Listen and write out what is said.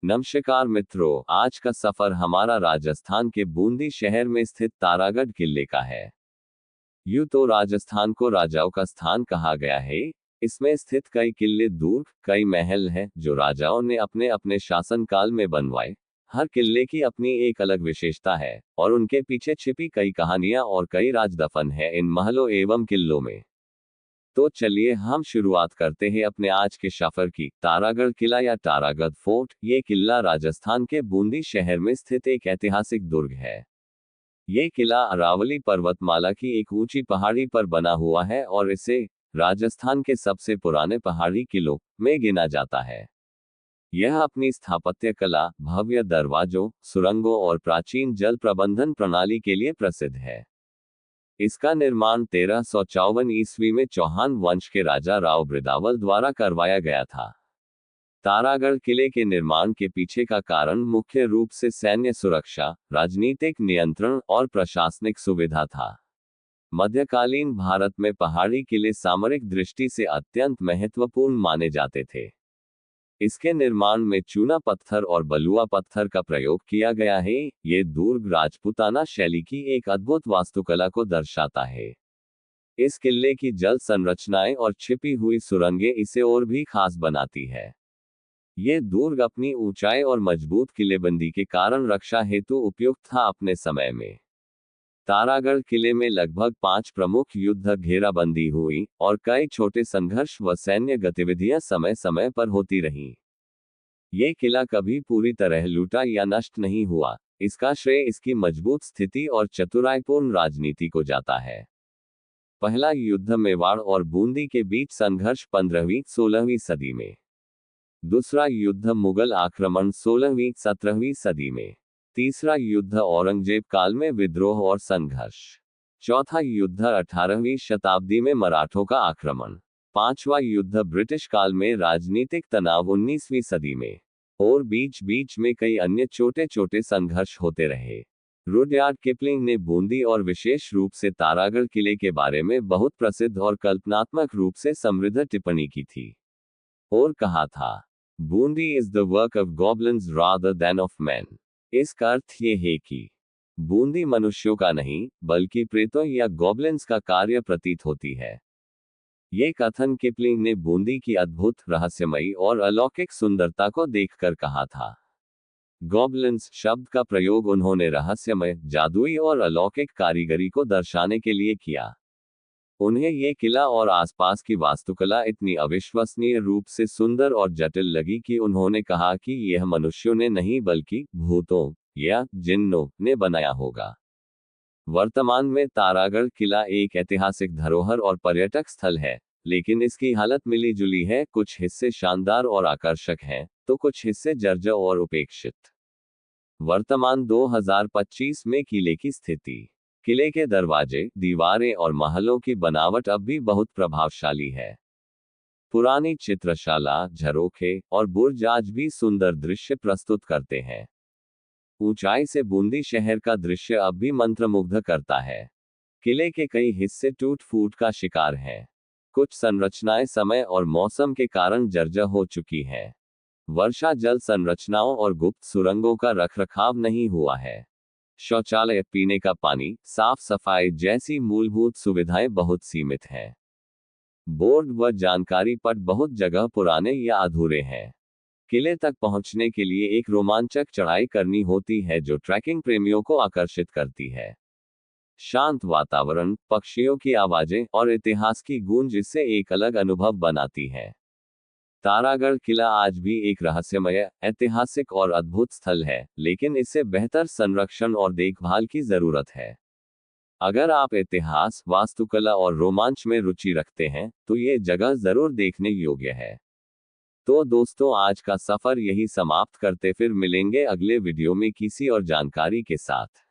नमस्कार मित्रों, आज का सफर हमारा राजस्थान के बूंदी शहर में स्थित तारागढ़ किले का है। यूं तो राजस्थान को राजाओं का स्थान कहा गया है। इसमें स्थित कई किले, दुर्ग, कई महल हैं जो राजाओं ने अपने अपने शासनकाल में बनवाए। हर किले की अपनी एक अलग विशेषता है और उनके पीछे छिपी कई कहानियां और कई राज दफन है इन महलों एवं किलों में। तो चलिए हम शुरुआत करते हैं अपने आज के सफर की। तारागढ़ किला या तारागढ़ फोर्ट, ये किला राजस्थान के बूंदी शहर में स्थित एक ऐतिहासिक दुर्ग है। ये किला अरावली पर्वतमाला की एक ऊंची पहाड़ी पर बना हुआ है और इसे राजस्थान के सबसे पुराने पहाड़ी किलों में गिना जाता है। यह अपनी स्थापत्य कला, भव्य दरवाजों, सुरंगों और प्राचीन जल प्रबंधन प्रणाली के लिए प्रसिद्ध है। इसका निर्माण 1354 ईस्वी में चौहान वंश के राजा राव बिरदावल द्वारा करवाया गया था। तारागढ़ किले के निर्माण के पीछे का कारण मुख्य रूप से सैन्य सुरक्षा, राजनीतिक नियंत्रण और प्रशासनिक सुविधा था। मध्यकालीन भारत में पहाड़ी किले सामरिक दृष्टि से अत्यंत महत्वपूर्ण माने जाते थे। इसके निर्माण में चूना पत्थर और बलुआ पत्थर का प्रयोग किया गया है। ये दुर्ग राजपूताना शैली की एक अद्भुत वास्तुकला को दर्शाता है। इस किले की जल संरचनाएं और छिपी हुई सुरंगें इसे और भी खास बनाती है। ये दुर्ग अपनी ऊंचाई और मजबूत किलेबंदी के कारण रक्षा हेतु उपयुक्त था अपने समय में। तारागढ़ किले में लगभग 5 प्रमुख युद्ध घेराबंदी हुई और कई छोटे संघर्ष व सैन्य गतिविधियां समय समय पर होती रहीं। ये किला कभी पूरी तरह लूटा या नष्ट नहीं हुआ। इसका श्रेय इसकी मजबूत स्थिति और चतुराईपूर्ण राजनीति को जाता है। पहला युद्ध मेवाड़ और बूंदी के बीच संघर्ष 15वीं-16वीं सदी में। दूसरा युद्ध मुगल आक्रमण 16वीं-17वीं सदी में। तीसरा युद्ध औरंगजेब काल में विद्रोह और संघर्ष। चौथा युद्ध 18वीं शताब्दी में मराठों का आक्रमण। पांचवा युद्ध ब्रिटिश काल में राजनीतिक तनाव 19वीं सदी में। और बीच बीच में कई अन्य छोटे छोटे संघर्ष होते रहे। रुडयार्ड किपलिंग ने बूंदी और विशेष रूप से तारागढ़ किले के बारे में बहुत प्रसिद्ध और कल्पनात्मक रूप से समृद्ध टिप्पणी की थी और कहा था, Bundi is the work of goblins rather than of man. इसका अर्थ ये है कि बूंदी मनुष्यों का नहीं बल्कि प्रेतों या गॉब्लिन्स का कार्य प्रतीत होती है। ये कथन किपलिंग ने बूंदी की अद्भुत, रहस्यमयी और अलौकिक सुंदरता को देखकर कहा था। गॉब्लिन्स शब्द का प्रयोग उन्होंने रहस्यमय, जादुई और अलौकिक कारीगरी को दर्शाने के लिए किया। उन्हें ये किला और आसपास की वास्तुकला इतनी अविश्वसनीय रूप से सुंदर और जटिल लगी कि उन्होंने कहा कि यह मनुष्यों ने नहीं बल्कि भूतों या जिन्नों ने बनाया होगा। वर्तमान में तारागढ़ किला एक ऐतिहासिक धरोहर और पर्यटक स्थल है, लेकिन इसकी हालत मिली जुली है। कुछ हिस्से शानदार और आकर्षक हैं, तो कुछ हिस्से जर्जर और उपेक्षित। वर्तमान 2025 में किले की स्थिति। किले के दरवाजे, दीवारें और महलों की बनावट अब भी बहुत प्रभावशाली है। पुरानी चित्रशाला, झरोखे और बुर्ज आज भी सुंदर दृश्य प्रस्तुत करते हैं। ऊंचाई से बूंदी शहर का दृश्य अब भी मंत्रमुग्ध करता है। किले के कई हिस्से टूट फूट का शिकार हैं। कुछ संरचनाएं समय और मौसम के कारण जर्जर हो चुकी हैं। वर्षा जल संरचनाओं और गुप्त सुरंगों का रखरखाव नहीं हुआ है। शौचालय, पीने का पानी, साफ सफाई जैसी मूलभूत सुविधाएं बहुत सीमित हैं। बोर्ड व जानकारी पट बहुत जगह पुराने या अधूरे हैं। किले तक पहुंचने के लिए एक रोमांचक चढ़ाई करनी होती है जो ट्रैकिंग प्रेमियों को आकर्षित करती है। शांत वातावरण, पक्षियों की आवाजें और इतिहास की गूंज इससे एक अलग अनुभव बनाती है। तारागढ़ किला आज भी एक रहस्यमय, ऐतिहासिक और अद्भुत स्थल है, लेकिन इसे बेहतर संरक्षण और देखभाल की जरूरत है। अगर आप इतिहास, वास्तुकला और रोमांच में रुचि रखते हैं, तो ये जगह जरूर देखने योग्य है। तो दोस्तों, आज का सफर यही समाप्त करते, फिर मिलेंगे अगले वीडियो में किसी और जानकारी के साथ।